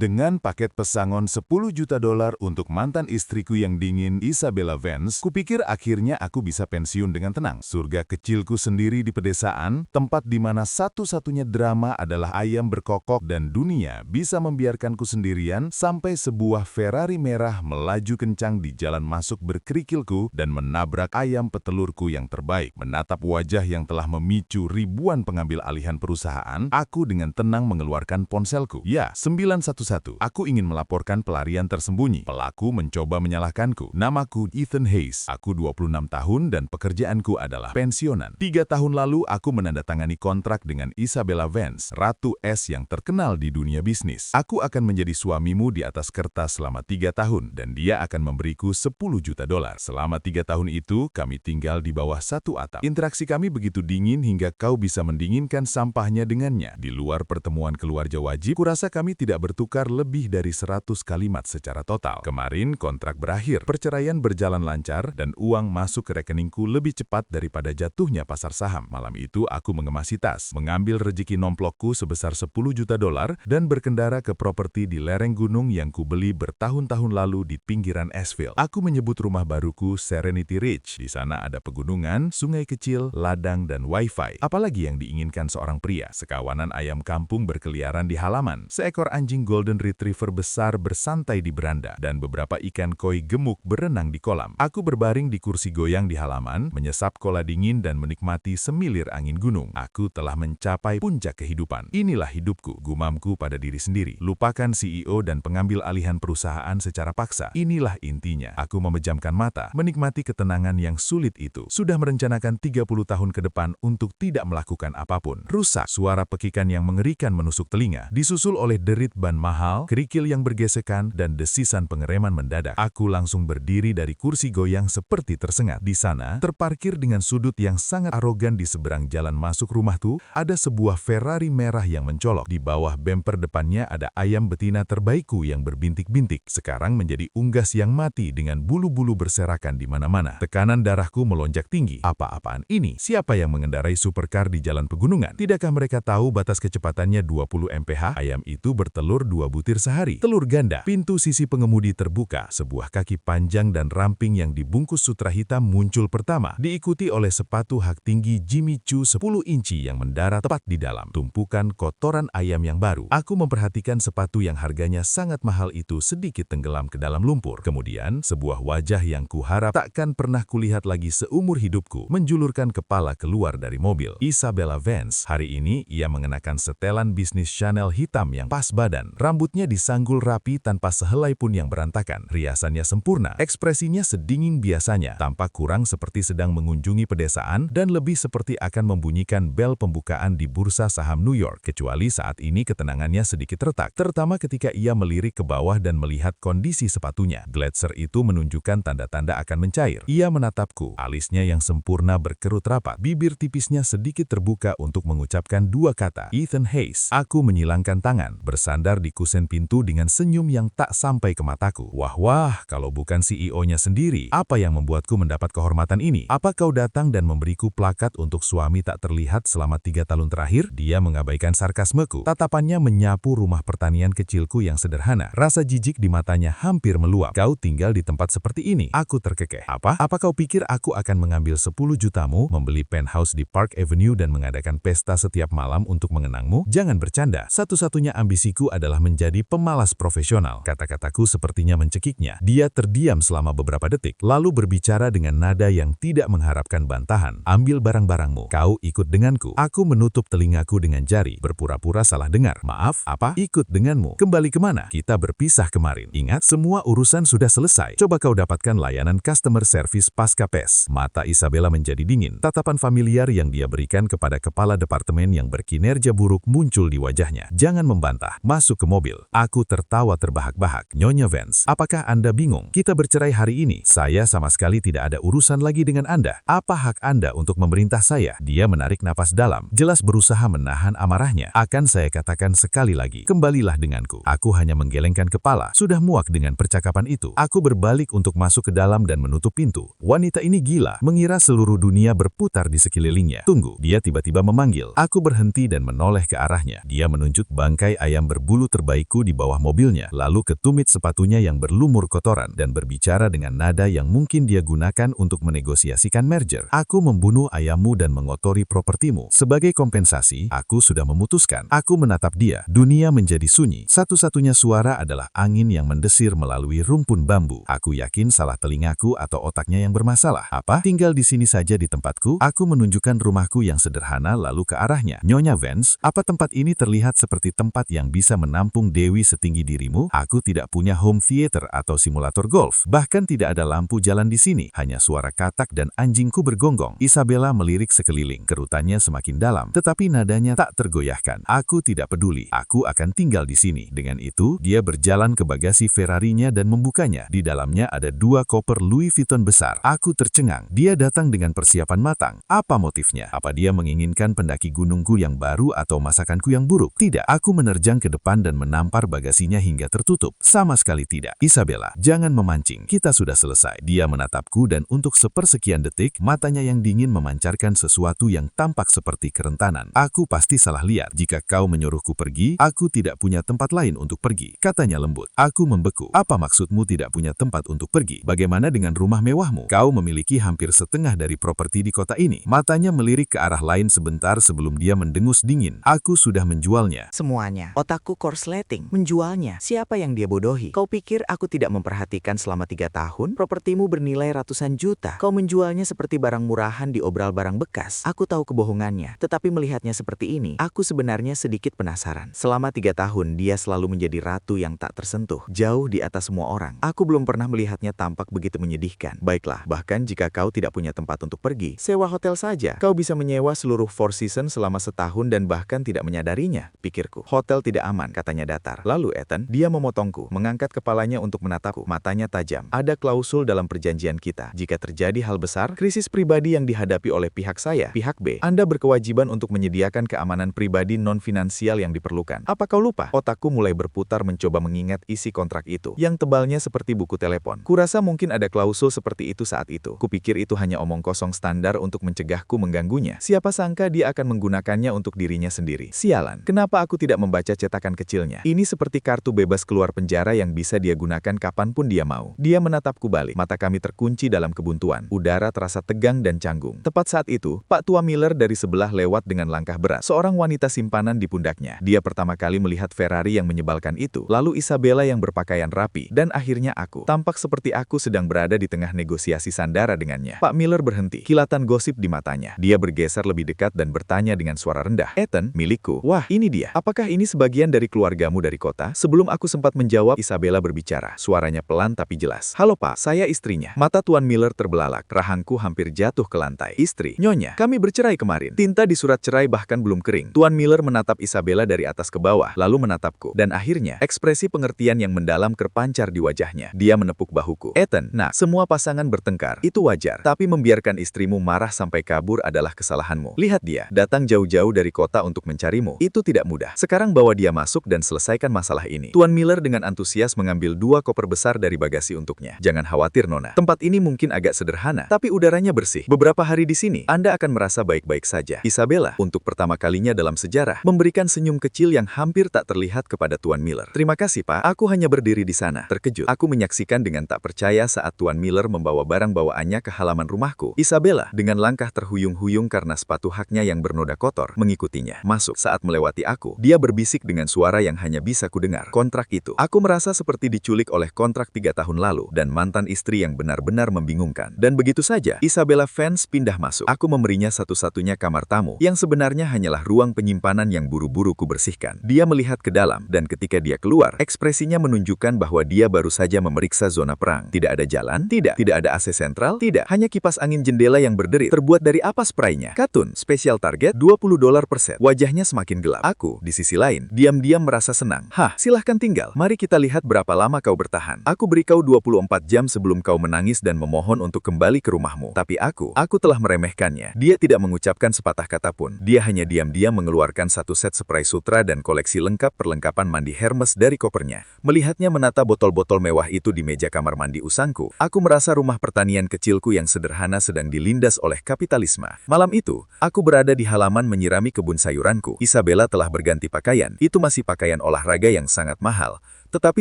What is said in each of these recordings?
Dengan paket pesangon $10 juta untuk mantan istriku yang dingin, Isabella Vance, kupikir akhirnya aku bisa pensiun dengan tenang. Surga kecilku sendiri di pedesaan, tempat di mana satu-satunya drama adalah ayam berkokok dan dunia bisa membiarkanku sendirian sampai sebuah Ferrari merah melaju kencang di jalan masuk berkerikilku dan menabrak ayam petelurku yang terbaik. Menatap wajah yang telah memicu ribuan pengambil alihan perusahaan, aku dengan tenang mengeluarkan ponselku. Ya, 911. Aku ingin melaporkan pelarian tersembunyi. Pelaku mencoba menyalahkanku. Namaku Ethan Hayes. Aku 26 tahun dan pekerjaanku adalah pensiunan. 3 tahun lalu aku menandatangani kontrak dengan Isabella Vance, Ratu S yang terkenal di dunia bisnis. Aku akan menjadi suamimu di atas kertas selama 3 tahun dan dia akan memberiku $10 juta. Selama 3 tahun itu, kami tinggal di bawah satu atap. Interaksi kami begitu dingin hingga kau bisa mendinginkan sampahnya dengannya. Di luar pertemuan keluarga wajib, kurasa kami tidak bertukar lebih dari 100 kalimat secara total. Kemarin kontrak berakhir, perceraian berjalan lancar, dan uang masuk ke rekeningku lebih cepat daripada jatuhnya pasar saham. Malam itu aku mengemasi tas, mengambil rejeki nomplokku sebesar $10 juta dan berkendara ke properti di lereng gunung yang kubeli bertahun-tahun lalu di pinggiran Asheville. Aku menyebut rumah baruku Serenity Ridge. Di sana ada pegunungan, sungai kecil, ladang, dan wifi. Apalagi yang diinginkan seorang pria? Sekawanan ayam kampung berkeliaran di halaman, seekor anjing golden retriever besar bersantai di beranda, dan beberapa ikan koi gemuk berenang di kolam. Aku berbaring di kursi goyang di halaman, menyesap kola dingin dan menikmati semilir angin gunung. Aku telah mencapai puncak kehidupan. Inilah hidupku, gumamku pada diri sendiri. Lupakan CEO dan pengambil alihan perusahaan secara paksa. Inilah intinya. Aku memejamkan mata, menikmati ketenangan yang sulit itu. Sudah merencanakan 30 tahun ke depan untuk tidak melakukan apapun. Rusak. Suara pekikan yang mengerikan menusuk telinga, disusul oleh derit ban mahal, kerikil yang bergesekan, dan desisan pengereman mendadak. Aku langsung berdiri dari kursi goyang seperti tersengat. Di sana, terparkir dengan sudut yang sangat arogan di seberang jalan masuk rumahku, ada sebuah Ferrari merah yang mencolok. Di bawah bemper depannya ada ayam betina terbaikku yang berbintik-bintik, sekarang menjadi unggas yang mati dengan bulu-bulu berserakan di mana-mana. Tekanan darahku melonjak tinggi. Apa-apaan ini? Siapa yang mengendarai supercar di jalan pegunungan? Tidakkah mereka tahu batas kecepatannya 20 mph? Ayam itu bertelur 2 butir sehari. Telur ganda. Pintu sisi pengemudi terbuka. Sebuah kaki panjang dan ramping yang dibungkus sutra hitam muncul pertama, diikuti oleh sepatu hak tinggi Jimmy Choo 10 inci yang mendarat tepat di dalam tumpukan kotoran ayam yang baru. Aku memperhatikan sepatu yang harganya sangat mahal itu sedikit tenggelam ke dalam lumpur. Kemudian, sebuah wajah yang kuharap takkan pernah kulihat lagi seumur hidupku menjulurkan kepala keluar dari mobil. Isabella Vance. Hari ini, ia mengenakan setelan bisnis Chanel hitam yang pas badan. Rambutnya disanggul rapi tanpa sehelai pun yang berantakan. Riasannya sempurna. Ekspresinya sedingin biasanya, tampak kurang seperti sedang mengunjungi pedesaan dan lebih seperti akan membunyikan bel pembukaan di bursa saham New York. Kecuali saat ini ketenangannya sedikit retak, terutama ketika ia melirik ke bawah dan melihat kondisi sepatunya. Gletser itu menunjukkan tanda-tanda akan mencair. Ia menatapku, alisnya yang sempurna berkerut rapat, bibir tipisnya sedikit terbuka untuk mengucapkan 2 kata, Ethan Hayes. Aku menyilangkan tangan, bersandar di kusen pintu dengan senyum yang tak sampai ke mataku. Wah, kalau bukan CEO-nya sendiri, apa yang membuatku mendapat kehormatan ini? Apa kau datang dan memberiku plakat untuk suami tak terlihat selama 3 tahun terakhir? Dia mengabaikan sarkasmeku. Tatapannya menyapu rumah pertanian kecilku yang sederhana. Rasa jijik di matanya hampir meluap. Kau tinggal di tempat seperti ini. Aku terkekeh. Apa kau pikir aku akan mengambil 10 jutamu, membeli penthouse di Park Avenue dan mengadakan pesta setiap malam untuk mengenangmu? Jangan bercanda. Satu-satunya ambisiku adalah menjadi pemalas profesional. Kata-kataku sepertinya mencekiknya. Dia terdiam selama beberapa detik, lalu berbicara dengan nada yang tidak mengharapkan bantahan. Ambil barang-barangmu. Kau ikut denganku. Aku menutup telingaku dengan jari, berpura-pura salah dengar. Maaf, apa? Ikut denganmu. Kembali kemana? Kita berpisah kemarin. Ingat, semua urusan sudah selesai. Coba kau dapatkan layanan customer service pasca PES. Mata Isabella menjadi dingin. Tatapan familiar yang dia berikan kepada kepala departemen yang berkinerja buruk muncul di wajahnya. Jangan membantah. Masuk ke mobil. Aku tertawa terbahak-bahak. Nyonya Vance, apakah Anda bingung? Kita bercerai hari ini. Saya sama sekali tidak ada urusan lagi dengan Anda. Apa hak Anda untuk memerintah saya? Dia menarik napas dalam, jelas berusaha menahan amarahnya. Akan saya katakan sekali lagi, kembalilah denganku. Aku hanya menggelengkan kepala. Sudah muak dengan percakapan itu. Aku berbalik untuk masuk ke dalam dan menutup pintu. Wanita ini gila, mengira seluruh dunia berputar di sekelilingnya. Tunggu, dia tiba-tiba memanggil. Aku berhenti dan menoleh ke arahnya. Dia menunjuk bangkai ayam berbulu terbang baikku di bawah mobilnya, lalu ketumit sepatunya yang berlumur kotoran dan berbicara dengan nada yang mungkin dia gunakan untuk menegosiasikan merger. Aku membunuh ayammu dan mengotori propertimu. Sebagai kompensasi, aku sudah memutuskan. Aku menatap dia. Dunia menjadi sunyi. Satu-satunya suara adalah angin yang mendesir melalui rumpun bambu. Aku yakin salah telingaku atau otaknya yang bermasalah. Apa? Tinggal di sini saja di tempatku? Aku menunjukkan rumahku yang sederhana lalu ke arahnya. Nyonya Vance, apa tempat ini terlihat seperti tempat yang bisa menampung dewi setinggi dirimu? Aku tidak punya home theater atau simulator golf. Bahkan tidak ada lampu jalan di sini. Hanya suara katak dan anjingku bergonggong. Isabella melirik sekeliling. Kerutannya semakin dalam, tetapi nadanya tak tergoyahkan. Aku tidak peduli. Aku akan tinggal di sini. Dengan itu, dia berjalan ke bagasi Ferrarinya dan membukanya. Di dalamnya ada 2 koper Louis Vuitton besar. Aku tercengang. Dia datang dengan persiapan matang. Apa motifnya? Apa dia menginginkan pendaki gunungku yang baru atau masakanku yang buruk? Tidak. Aku menerjang ke depan dan menampar bagasinya hingga tertutup. Sama sekali tidak. Isabella, jangan memancing. Kita sudah selesai. Dia menatapku dan untuk sepersekian detik, matanya yang dingin memancarkan sesuatu yang tampak seperti kerentanan. Aku pasti salah lihat. Jika kau menyuruhku pergi, aku tidak punya tempat lain untuk pergi. Katanya lembut. Aku membeku. Apa maksudmu tidak punya tempat untuk pergi? Bagaimana dengan rumah mewahmu? Kau memiliki hampir setengah dari properti di kota ini. Matanya melirik ke arah lain sebentar sebelum dia mendengus dingin. Aku sudah menjualnya. Semuanya. Otakku korsleting. Menjualnya. Siapa yang dia bodohi? Kau pikir aku tidak memperhatikan selama 3 tahun? Propertimu bernilai ratusan juta. Kau menjualnya seperti barang murahan di obral barang bekas. Aku tahu kebohongannya. Tetapi melihatnya seperti ini, aku sebenarnya sedikit penasaran. Selama 3 tahun, dia selalu menjadi ratu yang tak tersentuh. Jauh di atas semua orang. Aku belum pernah melihatnya tampak begitu menyedihkan. Baiklah, bahkan jika kau tidak punya tempat untuk pergi, sewa hotel saja. Kau bisa menyewa seluruh Four Seasons selama setahun dan bahkan tidak menyadarinya, pikirku. Hotel tidak aman, katanya datar. Lalu Ethan, dia memotongku, mengangkat kepalanya untuk menatapku. Matanya tajam. Ada klausul dalam perjanjian kita. Jika terjadi hal besar, krisis pribadi yang dihadapi oleh pihak saya, pihak B, Anda berkewajiban untuk menyediakan keamanan pribadi non-finansial yang diperlukan. Apa kau lupa? Otakku mulai berputar mencoba mengingat isi kontrak itu, yang tebalnya seperti buku telepon. Kurasa mungkin ada klausul seperti itu saat itu. Kupikir itu hanya omong kosong standar untuk mencegahku mengganggunya. Siapa sangka dia akan menggunakannya untuk dirinya sendiri. Sialan, kenapa aku tidak membaca cetakan kecilnya? Ini seperti kartu bebas keluar penjara yang bisa dia gunakan kapanpun dia mau. Dia menatapku balik. Mata kami terkunci dalam kebuntuan. Udara terasa tegang dan canggung. Tepat saat itu, Pak Tua Miller dari sebelah lewat dengan langkah berat. Seorang wanita simpanan di pundaknya. Dia pertama kali melihat Ferrari yang menyebalkan itu. Lalu Isabella yang berpakaian rapi. Dan akhirnya aku. Tampak seperti aku sedang berada di tengah negosiasi sandara dengannya. Pak Miller berhenti. Kilatan gosip di matanya. Dia bergeser lebih dekat dan bertanya dengan suara rendah. Ethan, milikku. Wah, ini dia. Apakah ini sebagian dari keluargamu dari kota? Sebelum aku sempat menjawab, Isabella berbicara. Suaranya pelan tapi jelas. Halo Pak, saya istrinya. Mata Tuan Miller terbelalak. Rahangku hampir jatuh ke lantai. Istri, Nyonya, kami bercerai kemarin. Tinta di surat cerai bahkan belum kering. Tuan Miller menatap Isabella dari atas ke bawah, lalu menatapku. Dan akhirnya, ekspresi pengertian yang mendalam terpancar di wajahnya. Dia menepuk bahuku. Ethan, nah, semua pasangan bertengkar. Itu wajar. Tapi membiarkan istrimu marah sampai kabur adalah kesalahanmu. Lihat dia, datang jauh-jauh dari kota untuk mencarimu. Itu tidak mudah. Sekarang bawa dia masuk dan selesaikan masalah ini. Tuan Miller dengan antusias mengambil 2 koper besar dari bagasi untuknya. Jangan khawatir, Nona. Tempat ini mungkin agak sederhana, tapi udaranya bersih. Beberapa hari di sini, Anda akan merasa baik-baik saja. Isabella, untuk pertama kalinya dalam sejarah, memberikan senyum kecil yang hampir tak terlihat kepada Tuan Miller. Terima kasih, Pak. Aku hanya berdiri di sana. Terkejut. Aku menyaksikan dengan tak percaya saat Tuan Miller membawa barang bawaannya ke halaman rumahku. Isabella, dengan langkah terhuyung-huyung karena sepatu haknya yang bernoda kotor, mengikutinya. Masuk. Saat melewati aku, dia berbisik dengan suara yang hanya bisa kudengar. Kontrak itu. Aku merasa seperti diculik oleh kontrak 3 tahun lalu, dan mantan istri yang benar-benar membingungkan. Dan begitu saja, Isabella Vance pindah masuk. Aku memberinya satu-satunya kamar tamu, yang sebenarnya hanyalah ruang penyimpanan yang buru-buru kubersihkan. Dia melihat ke dalam, dan ketika dia keluar, ekspresinya menunjukkan bahwa dia baru saja memeriksa zona perang. Tidak ada jalan? Tidak. Tidak ada AC sentral? Tidak. Hanya kipas angin jendela yang berderit. Terbuat dari apa spraynya? Katun. Special target, $20 per set. Wajahnya semakin gelap. Aku, di sisi lain, diam-diam merasa senang. Hah, silahkan tinggal. Mari kita lihat berapa lama kau bertahan. Aku beri kau 24 jam sebelum kau menangis dan memohon untuk kembali ke rumahmu. Tapi aku telah meremehkannya. Dia tidak mengucapkan sepatah kata pun. Dia hanya diam-diam mengeluarkan 1 set spray sutra dan koleksi lengkap perlengkapan mandi Hermes dari kopernya. Melihatnya menata botol-botol mewah itu di meja kamar mandi usangku, aku merasa rumah pertanian kecilku yang sederhana sedang dilindas oleh kapitalisme. Malam itu, aku berada di halaman menyirami kebun sayuranku. Isabella telah berganti pakaian. Itu masih pakaian pakaian olahraga yang sangat mahal, tetapi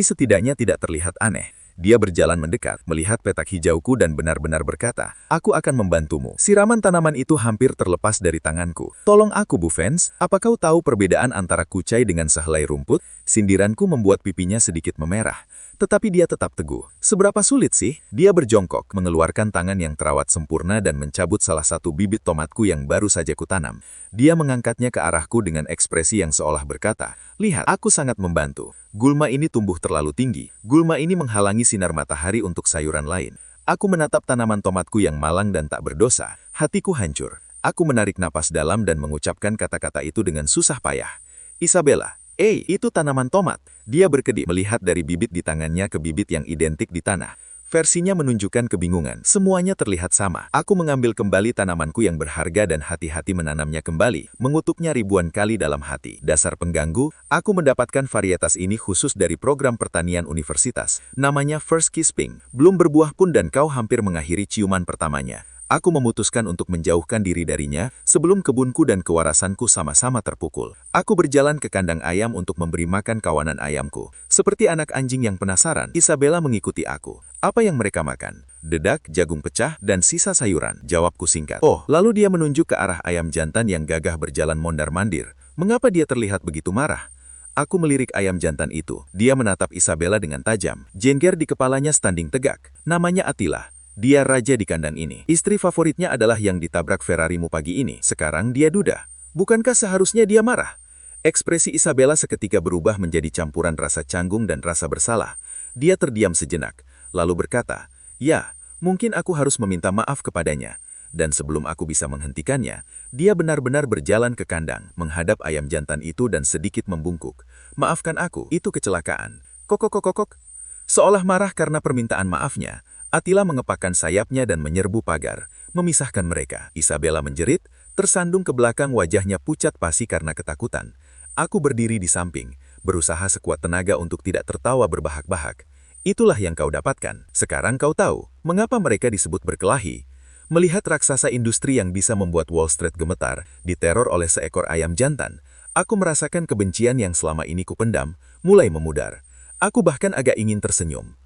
setidaknya tidak terlihat aneh. Dia berjalan mendekat, melihat petak hijauku dan benar-benar berkata, "Aku akan membantumu." Siraman tanaman itu hampir terlepas dari tanganku. "Tolong aku, Bu Vance. Apa kau tahu perbedaan antara kucai dengan sehelai rumput?" Sindiranku membuat pipinya sedikit memerah. Tetapi dia tetap teguh. "Seberapa sulit sih?" Dia berjongkok, mengeluarkan tangan yang terawat sempurna dan mencabut salah satu bibit tomatku yang baru saja kutanam. Dia mengangkatnya ke arahku dengan ekspresi yang seolah berkata, "Lihat, aku sangat membantu. Gulma ini tumbuh terlalu tinggi. Gulma ini menghalangi sinar matahari untuk sayuran lain." Aku menatap tanaman tomatku yang malang dan tak berdosa. Hatiku hancur. Aku menarik napas dalam dan mengucapkan kata-kata itu dengan susah payah. "Isabella, itu tanaman tomat." Dia berkedip melihat dari bibit di tangannya ke bibit yang identik di tanah. Versinya menunjukkan kebingungan. Semuanya terlihat sama. Aku mengambil kembali tanamanku yang berharga dan hati-hati menanamnya kembali, mengutuknya ribuan kali dalam hati. Dasar pengganggu, aku mendapatkan varietas ini khusus dari program pertanian universitas. Namanya First Kiss Pink. Belum berbuah pun dan kau hampir mengakhiri ciuman pertamanya. Aku memutuskan untuk menjauhkan diri darinya sebelum kebunku dan kewarasanku sama-sama terpukul. Aku berjalan ke kandang ayam untuk memberi makan kawanan ayamku. Seperti anak anjing yang penasaran, Isabella mengikuti aku. "Apa yang mereka makan?" "Dedak, jagung pecah, dan sisa sayuran," jawabku singkat. "Oh," lalu dia menunjuk ke arah ayam jantan yang gagah berjalan mondar-mandir. "Mengapa dia terlihat begitu marah?" Aku melirik ayam jantan itu. Dia menatap Isabella dengan tajam. Jengger di kepalanya standing tegak. "Namanya Attila. Dia raja di kandang ini. Istri favoritnya adalah yang ditabrak Ferrarimu pagi ini. Sekarang dia duda. Bukankah seharusnya dia marah?" Ekspresi Isabella seketika berubah menjadi campuran rasa canggung dan rasa bersalah. Dia terdiam sejenak, lalu berkata, "Ya, mungkin aku harus meminta maaf kepadanya." Dan sebelum aku bisa menghentikannya, dia benar-benar berjalan ke kandang, menghadap ayam jantan itu dan sedikit membungkuk. "Maafkan aku, itu kecelakaan." Kokok. Seolah marah karena permintaan maafnya, Attila mengepakkan sayapnya dan menyerbu pagar, memisahkan mereka. Isabella menjerit, tersandung ke belakang, wajahnya pucat pasi karena ketakutan. Aku berdiri di samping, berusaha sekuat tenaga untuk tidak tertawa berbahak-bahak. "Itulah yang kau dapatkan. Sekarang kau tahu mengapa mereka disebut berkelahi." Melihat raksasa industri yang bisa membuat Wall Street gemetar, diteror oleh seekor ayam jantan, aku merasakan kebencian yang selama ini kupendam, mulai memudar. Aku bahkan agak ingin tersenyum.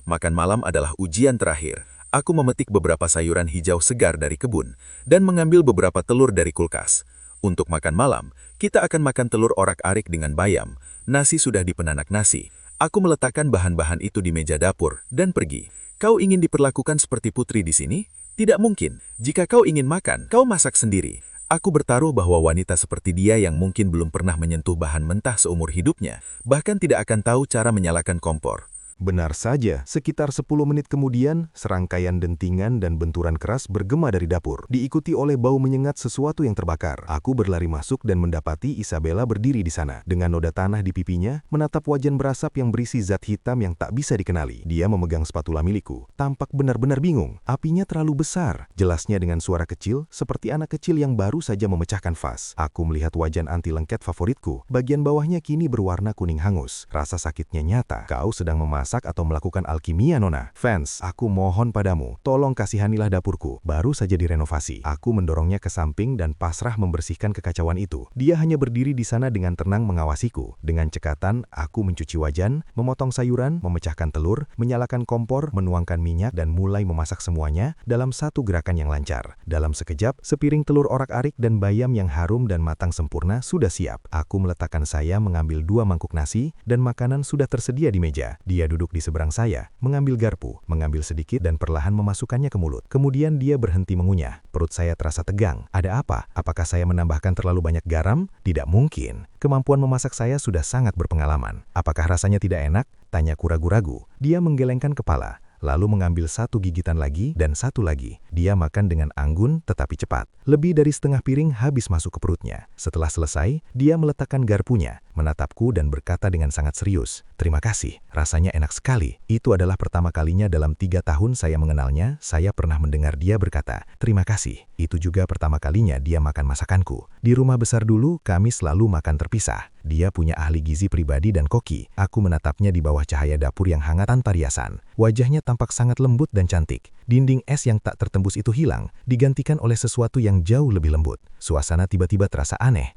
Makan malam adalah ujian terakhir. Aku memetik beberapa sayuran hijau segar dari kebun, dan mengambil beberapa telur dari kulkas. Untuk makan malam, kita akan makan telur orak-arik dengan bayam. Nasi sudah dipenanak nasi. Aku meletakkan bahan-bahan itu di meja dapur, dan pergi. "Kau ingin diperlakukan seperti putri di sini? Tidak mungkin. Jika kau ingin makan, kau masak sendiri." Aku bertaruh bahwa wanita seperti dia yang mungkin belum pernah menyentuh bahan mentah seumur hidupnya, bahkan tidak akan tahu cara menyalakan kompor. Benar saja, sekitar 10 menit kemudian, serangkaian dentingan dan benturan keras bergema dari dapur, diikuti oleh bau menyengat sesuatu yang terbakar. Aku berlari masuk dan mendapati Isabella berdiri di sana, dengan noda tanah di pipinya, menatap wajan berasap yang berisi zat hitam yang tak bisa dikenali. Dia memegang spatula milikku, tampak benar-benar bingung. Apinya terlalu besar, jelasnya dengan suara kecil, seperti anak kecil yang baru saja memecahkan vas. Aku melihat wajan anti lengket favoritku, bagian bawahnya kini berwarna kuning hangus. Rasa sakitnya nyata. "Kau sedang memasak atau melakukan alkimia, Nona?" "Vance, aku mohon padamu, tolong kasihanilah dapurku. Baru saja direnovasi." Aku mendorongnya ke samping dan pasrah membersihkan kekacauan itu. Dia hanya berdiri di sana dengan tenang mengawasiku. Dengan cekatan, aku mencuci wajan, memotong sayuran, memecahkan telur, menyalakan kompor, menuangkan minyak, dan mulai memasak semuanya dalam satu gerakan yang lancar. Dalam sekejap, sepiring telur orak-arik dan bayam yang harum dan matang sempurna sudah siap. Aku meletakkan saya mengambil 2 mangkuk nasi, dan makanan sudah tersedia di meja. Dia duduk di seberang saya, mengambil garpu, mengambil sedikit dan perlahan memasukkannya ke mulut. Kemudian dia berhenti mengunyah. Perut saya terasa tegang. Ada apa? Apakah saya menambahkan terlalu banyak garam? Tidak mungkin. Kemampuan memasak saya sudah sangat berpengalaman. "Apakah rasanya tidak enak?" tanyaku ragu-ragu. Dia menggelengkan kepala, lalu mengambil 1 gigitan lagi dan 1 lagi. Dia makan dengan anggun tetapi cepat. Lebih dari setengah piring habis masuk ke perutnya. Setelah selesai, dia meletakkan garpunya, menatapku dan berkata dengan sangat serius, "Terima kasih, rasanya enak sekali." Itu adalah pertama kalinya dalam 3 tahun saya mengenalnya, saya pernah mendengar dia berkata, "Terima kasih." Itu juga pertama kalinya dia makan masakanku. Di rumah besar dulu, kami selalu makan terpisah. Dia punya ahli gizi pribadi dan koki. Aku menatapnya di bawah cahaya dapur yang hangat tanpa riasan. Wajahnya tampak sangat lembut dan cantik. Dinding es yang tak tertembus itu hilang, digantikan oleh sesuatu yang jauh lebih lembut. Suasana tiba-tiba terasa aneh.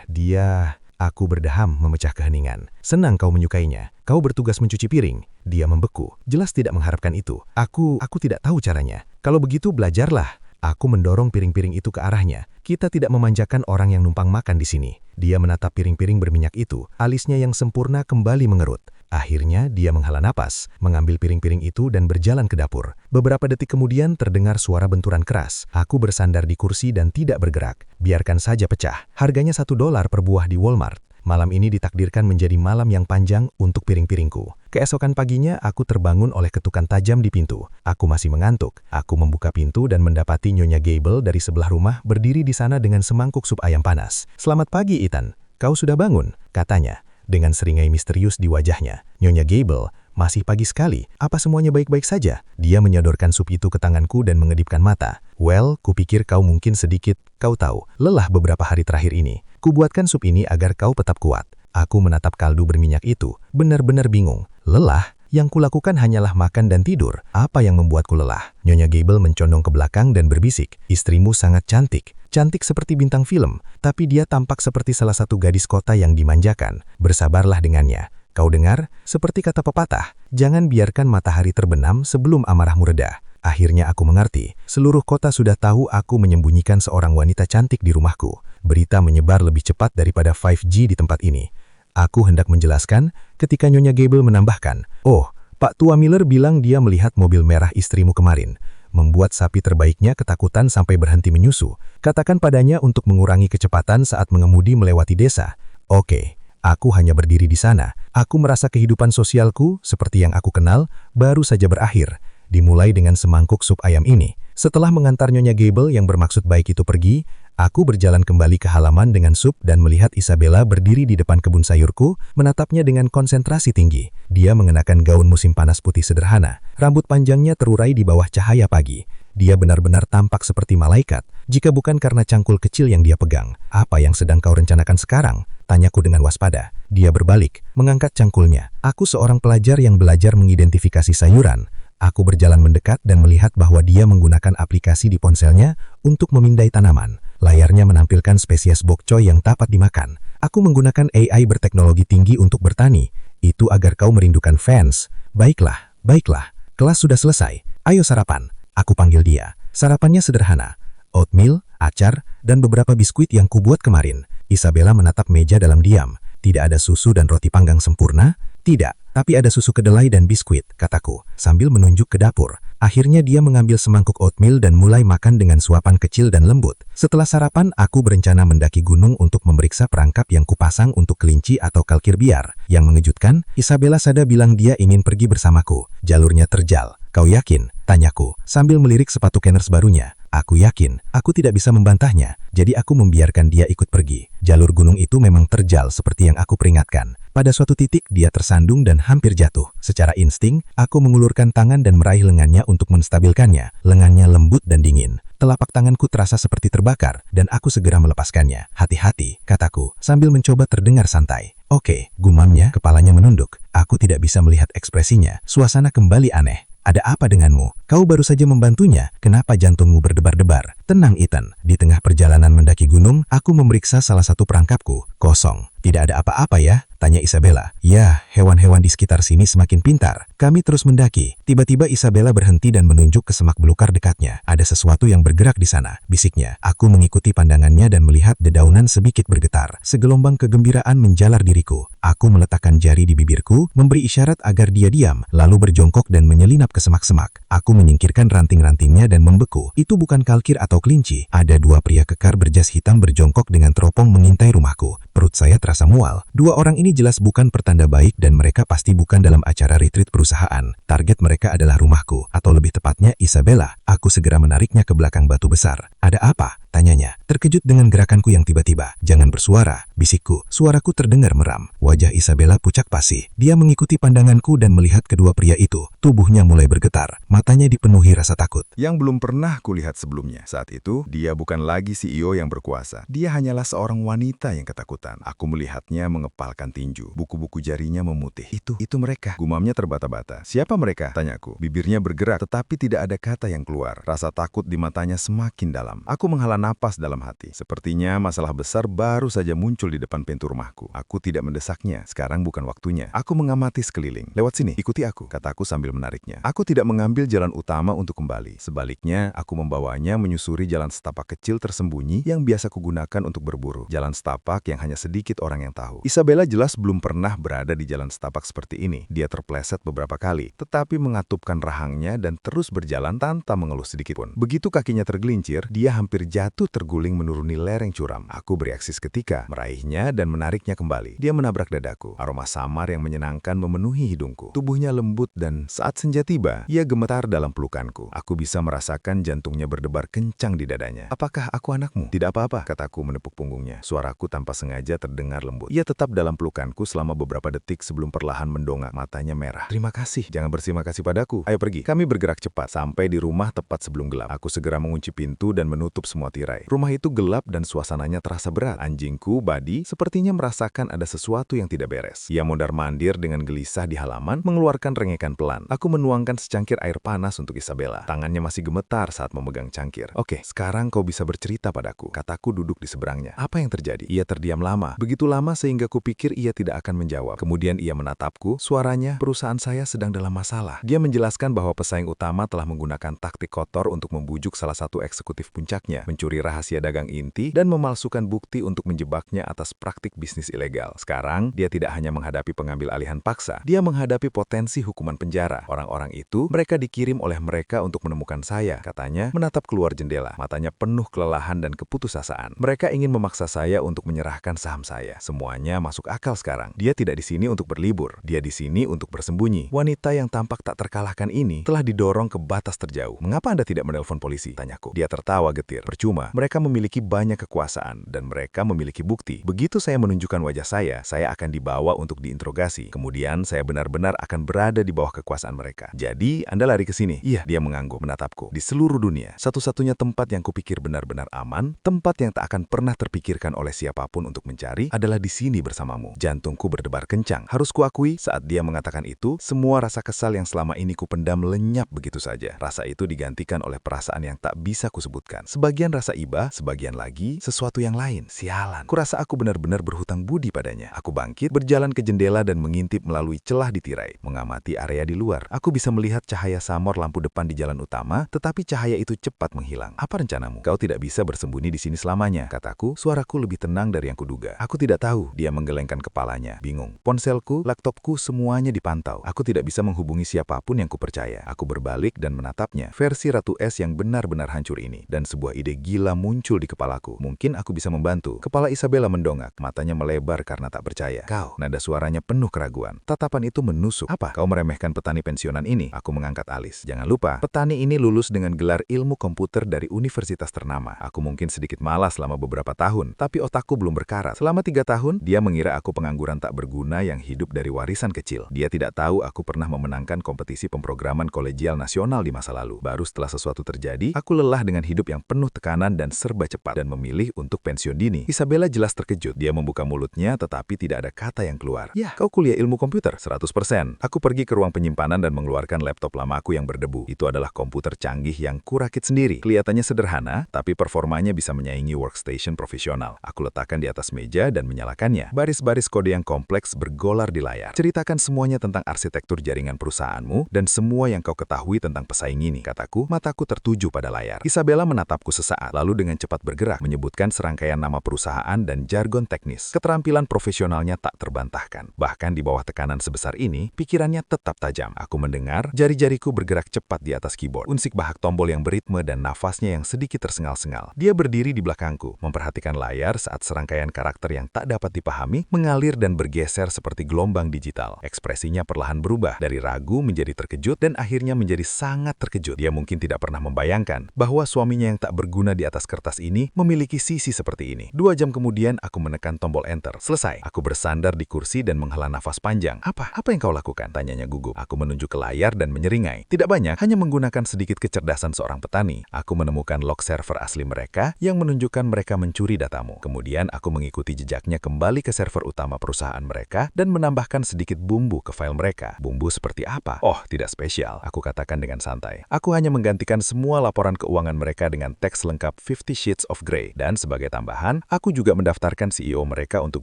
Dia... Aku berdeham memecah keheningan. Senang kau menyukainya. Kau bertugas mencuci piring. Dia membeku. Jelas tidak mengharapkan itu. Aku tidak tahu caranya. Kalau begitu belajarlah. Aku mendorong piring-piring itu ke arahnya. Kita tidak memanjakan orang yang numpang makan di sini. Dia menatap piring-piring berminyak itu. Alisnya yang sempurna kembali mengerut. Akhirnya dia menghela napas, mengambil piring-piring itu dan berjalan ke dapur. Beberapa detik kemudian terdengar suara benturan keras. Aku bersandar di kursi dan tidak bergerak. Biarkan saja pecah. Harganya $1 per buah di Walmart. Malam ini ditakdirkan menjadi malam yang panjang untuk piring-piringku. Keesokan paginya aku terbangun oleh ketukan tajam di pintu. Aku masih mengantuk. Aku membuka pintu dan mendapati Nyonya Gable dari sebelah rumah berdiri di sana dengan semangkuk sup ayam panas. "Selamat pagi, Ethan. Kau sudah bangun?" katanya, dengan seringai misterius di wajahnya. Nyonya Gable, "Masih pagi sekali. Apa semuanya baik-baik saja?" Dia menyodorkan sup itu ke tanganku dan mengedipkan mata. "Well, kupikir kau mungkin sedikit, kau tahu, lelah beberapa hari terakhir ini. Kubuatkan sup ini agar kau tetap kuat." Aku menatap kaldu berminyak itu, benar-benar bingung. Lelah? Yang kulakukan hanyalah makan dan tidur. Apa yang membuatku lelah? Nyonya Gable mencondong ke belakang dan berbisik, "Istrimu sangat cantik. Cantik seperti bintang film, tapi dia tampak seperti salah satu gadis kota yang dimanjakan. Bersabarlah dengannya. Kau dengar? Seperti kata pepatah, jangan biarkan matahari terbenam sebelum amarahmu reda." Akhirnya aku mengerti. Seluruh kota sudah tahu aku menyembunyikan seorang wanita cantik di rumahku. Berita menyebar lebih cepat daripada 5G di tempat ini. Aku hendak menjelaskan ketika Nyonya Gable menambahkan, "Oh, Pak Tua Miller bilang dia melihat mobil merah istrimu kemarin. Membuat sapi terbaiknya ketakutan sampai berhenti menyusu. Katakan padanya untuk mengurangi kecepatan saat mengemudi melewati desa." Oke. Aku hanya berdiri di sana. Aku merasa kehidupan sosialku, seperti yang aku kenal, baru saja berakhir. Dimulai dengan semangkuk sup ayam ini. Setelah mengantar Nyonya Gable yang bermaksud baik itu pergi, aku berjalan kembali ke halaman dengan sup dan melihat Isabella berdiri di depan kebun sayurku, menatapnya dengan konsentrasi tinggi. Dia mengenakan gaun musim panas putih sederhana. Rambut panjangnya terurai di bawah cahaya pagi. Dia benar-benar tampak seperti malaikat, jika bukan karena cangkul kecil yang dia pegang. "Apa yang sedang kau rencanakan sekarang?" tanyaku dengan waspada. Dia berbalik, mengangkat cangkulnya. "Aku seorang pelajar yang belajar mengidentifikasi sayuran." Aku berjalan mendekat dan melihat bahwa dia menggunakan aplikasi di ponselnya untuk memindai tanaman. Layarnya menampilkan spesies bokcoy yang dapat dimakan. "Aku menggunakan AI berteknologi tinggi untuk bertani. Itu agar kau merindukan fans." "Baiklah, baiklah. Kelas sudah selesai. Ayo sarapan." Aku panggil dia. Sarapannya sederhana. Oatmeal, acar, dan beberapa biskuit yang kubuat kemarin. Isabella menatap meja dalam diam. "Tidak ada susu dan roti panggang sempurna?" "Tidak, tapi ada susu kedelai dan biskuit," kataku, sambil menunjuk ke dapur. Akhirnya dia mengambil semangkuk oatmeal dan mulai makan dengan suapan kecil dan lembut. Setelah sarapan, aku berencana mendaki gunung untuk memeriksa perangkap yang kupasang untuk kelinci atau kalkir biar. Yang mengejutkan, Isabella Sada bilang dia ingin pergi bersamaku. Jalurnya terjal. "Kau yakin?" tanyaku, sambil melirik sepatu Kenners barunya. Aku yakin, aku tidak bisa membantahnya, jadi aku membiarkan dia ikut pergi. Jalur gunung itu memang terjal seperti yang aku peringatkan. Pada suatu titik dia tersandung dan hampir jatuh. Secara insting, aku mengulurkan tangan dan meraih lengannya untuk menstabilkannya. Lengannya lembut dan dingin. Telapak tanganku terasa seperti terbakar, dan aku segera melepaskannya. "Hati-hati," kataku, sambil mencoba terdengar santai. "Oke," gumamnya, kepalanya menunduk. Aku tidak bisa melihat ekspresinya. Suasana kembali aneh. "Ada apa denganmu? Kau baru saja membantunya. Kenapa jantungmu berdebar-debar?" "Tenang, Ethan." Di tengah perjalanan mendaki gunung, aku memeriksa salah satu perangkapku. Kosong. "Tidak ada apa-apa ya?" tanya Isabella. "Ya, hewan-hewan di sekitar sini semakin pintar." Kami terus mendaki. Tiba-tiba Isabella berhenti dan menunjuk ke semak belukar dekatnya. "Ada sesuatu yang bergerak di sana," bisiknya. Aku mengikuti pandangannya dan melihat dedaunan sedikit bergetar. Segelombang kegembiraan menjalar diriku. Aku meletakkan jari di bibirku, memberi isyarat agar dia diam, lalu berjongkok dan menyelinap ke semak-semak. Aku menyingkirkan ranting-rantingnya dan membeku. Itu bukan kalkir atau kelinci. Ada dua pria kekar berjas hitam berjongkok dengan teropong mengintai rumahku. Perut saya terasa mual. Dua orang ini jelas bukan pertanda baik dan mereka pasti bukan dalam acara retreat perusahaan. Target mereka adalah rumahku, atau lebih tepatnya Isabella. Aku segera menariknya ke belakang batu besar. "Ada apa?" tanyanya, terkejut dengan gerakanku yang tiba-tiba. "Jangan bersuara," bisikku. Suaraku terdengar meram. Wajah Isabella pucat pasi. Dia mengikuti pandanganku dan melihat kedua pria itu. Tubuhnya mulai bergetar. Matanya dipenuhi rasa takut. Yang belum pernah kulihat sebelumnya. Saat itu, dia bukan lagi CEO yang berkuasa. Dia hanyalah seorang wanita yang ketakutan. ketakutan. Aku melihatnya mengepalkan tinju. Buku-buku jarinya memutih. Itu mereka. Gumamnya terbata-bata. Siapa mereka? Tanyaku. Bibirnya bergerak, tetapi tidak ada kata yang keluar. Rasa takut di matanya semakin dalam. Aku menghela napas dalam hati. Sepertinya masalah besar baru saja muncul di depan pintu rumahku. Aku tidak mendesaknya. Sekarang bukan waktunya. Aku mengamati sekeliling. Lewat sini, ikuti aku, kataku sambil menariknya. Aku tidak mengambil jalan utama untuk kembali. Sebaliknya, aku membawanya menyusuri jalan setapak kecil tersembunyi yang biasa kugunakan untuk berburu. Jalan setapak yang hanya sedikit orang yang tahu. Isabella jelas belum pernah berada di jalan setapak seperti ini. Dia terpleset beberapa kali, tetapi mengatupkan rahangnya dan terus berjalan tanpa mengeluh sedikitpun. Begitu kakinya tergelincir, dia hampir jatuh terguling menuruni lereng curam. Aku bereaksi seketika, meraihnya dan menariknya kembali. Dia menabrak dadaku. Aroma samar yang menyenangkan memenuhi hidungku. Tubuhnya lembut dan saat senja tiba, ia gemetar dalam pelukanku. Aku bisa merasakan jantungnya berdebar kencang di dadanya. Apakah aku anakmu? Tidak apa-apa, kataku menepuk punggungnya. Suaraku tanpa sengaja terdengar lembut. Ia tetap dalam pelukanku selama beberapa detik sebelum perlahan mendongak, matanya merah. Terima kasih. Jangan berterima kasih padaku. Ayo pergi. Kami bergerak cepat. Sampai di rumah tepat sebelum gelap. Aku segera mengunci pintu dan menutup semua tirai. Rumah itu gelap dan suasananya terasa berat. Anjingku, Buddy, sepertinya merasakan ada sesuatu yang tidak beres. Ia mondar-mandir dengan gelisah di halaman, mengeluarkan rengekan pelan. Aku menuangkan secangkir air panas untuk Isabella. Tangannya masih gemetar saat memegang cangkir. Oke, sekarang kau bisa bercerita padaku. Kataku duduk di seberangnya. Apa yang terjadi? Ia terdiam lama. Begitu lama sehingga kupikir ia tidak akan menjawab. Kemudian ia menatapku. Suaranya, perusahaan saya sedang dalam masalah. Dia menjelaskan bahwa pesaing utama telah menggunakan taktik kotor untuk membujuk salah satu eksekutif puncaknya, mencuri rahasia dagang inti, dan memalsukan bukti untuk menjebaknya atas praktik bisnis ilegal. Sekarang, dia tidak hanya menghadapi pengambil alihan paksa, dia menghadapi potensi hukuman penjara. Orang-orang itu, mereka dikirim oleh mereka untuk menemukan saya, katanya, menatap keluar jendela. Matanya penuh kelelahan dan keputusasaan. Mereka ingin memaksa saya untuk menyerahkan saham saya. Semuanya masuk akal sekarang. Dia tidak di sini untuk berlibur. Dia di sini untuk bersembunyi. Wanita yang tampak tak terkalahkan ini telah didorong ke batas terjauh. Mengapa Anda tidak menelpon polisi? Tanyaku. Dia tertawa getir. Percuma. Mereka memiliki banyak kekuasaan dan mereka memiliki bukti. Begitu saya menunjukkan wajah saya akan dibawa untuk diinterogasi. Kemudian saya benar-benar akan berada di bawah kekuasaan mereka. Jadi, Anda lari ke sini? Iya, dia mengangguk, menatapku. Di seluruh dunia, satu-satunya tempat yang kupikir benar-benar aman, tempat yang tak akan pernah terpikirkan oleh siapapun untuk mencari, adalah di sini bersamamu. Jantungku berdebar kencang. Harus kuakui, saat dia mengatakan itu, semua rasa kesal yang selama ini kupendam lenyap begitu saja. Rasa itu digantikan oleh perasaan yang tak bisa kusebutkan. Sebagian rasa iba, sebagian lagi sesuatu yang lain. Sialan. Kurasa aku benar-benar berhutang budi padanya. Aku bangkit, berjalan ke jendela dan mengintip melalui celah di tirai, mengamati area di luar. Aku bisa melihat cahaya samar lampu depan di jalan utama, tetapi cahaya itu cepat menghilang. Apa rencanamu? Kau tidak bisa bersembunyi di sini selamanya, kataku. Suaraku lebih tenang dari yang kuduga. Aku tidak tahu. Dia menggelengkan kepalanya, bingung. Ponselku, laptopku, semuanya dipantau. Aku tidak bisa menghubungi siapapun yang kupercaya. Aku berbalik dan menatapnya. Versi Ratu S yang benar-benar hancur ini. Dan sebuah ide gila muncul di kepalaku. Mungkin aku bisa membantu. Kepala Isabella mendongak. Matanya melebar karena tak percaya. Kau, nada suaranya penuh keraguan. Tatapan itu menusuk. Apa? Kau meremehkan petani pensiunan ini? Aku mengangkat alis. Jangan lupa, petani ini lulus dengan gelar ilmu komputer dari universitas ternama. Aku mungkin sedikit malas selama beberapa tahun, tapi otakku belum berkarat. Selama 3 tahun, dia mengira aku pengangguran tak berguna yang hidup dari warisan kecil. Dia tidak tahu aku pernah memenangkan kompetisi pemrograman kolegial nasional di masa lalu. Baru setelah sesuatu terjadi, aku lelah dengan hidup yang penuh tekanan dan serba cepat dan memilih untuk pensiun dini. Isabella jelas terkejut. Dia membuka mulutnya tetapi tidak ada kata yang keluar. Ya, kau kuliah ilmu komputer? 100%. Aku pergi ke ruang penyimpanan dan mengeluarkan laptop lamaku yang berdebu. Itu adalah komputer canggih yang kurakit sendiri. Kelihatannya sederhana, tapi performanya bisa menyaingi workstation profesional. Aku letakkan di atas meja dan menyalakannya. Baris-baris kode yang kompleks bergolar di layar. Ceritakan semuanya tentang arsitektur jaringan perusahaanmu dan semua yang kau ketahui tentang pesaing ini, kataku. Mataku tertuju pada layar. Isabella menatapku sesaat, lalu dengan cepat bergerak, menyebutkan serangkaian nama perusahaan dan jargon teknis. Keterampilan profesionalnya tak terbantahkan. Bahkan di bawah tekanan sebesar ini, pikirannya tetap tajam. Aku mendengar, jari-jariku bergerak cepat di atas keyboard. Unsik bahak tombol yang beritme dan nafasnya yang sedikit tersengal-sengal. Dia berdiri di belakangku, memperhatikan layar saat serangkaian karakter yang tak dapat dipahami mengalir dan bergeser seperti gelombang digital. Ekspresinya perlahan berubah, dari ragu menjadi terkejut dan akhirnya menjadi sangat terkejut. Dia mungkin tidak pernah membayangkan bahwa suaminya yang tak berguna di atas kertas ini memiliki sisi seperti ini. 2 jam kemudian, aku menekan tombol enter. Selesai. Aku bersandar di kursi dan menghela nafas panjang. Apa yang kau lakukan? Tanyanya gugup. Aku menunjuk ke layar dan menyeringai. Tidak banyak, hanya menggunakan sedikit kecerdasan seorang petani. Aku menemukan log server asli mereka yang menunjukkan mereka mencuri datamu. Kemudian aku mengikuti mengikuti jejaknya kembali ke server utama perusahaan mereka dan menambahkan sedikit bumbu ke file mereka. Bumbu seperti apa? Oh, tidak spesial, aku katakan dengan santai. Aku hanya menggantikan semua laporan keuangan mereka dengan teks lengkap 50 Shades of Grey. Dan sebagai tambahan, aku juga mendaftarkan CEO mereka untuk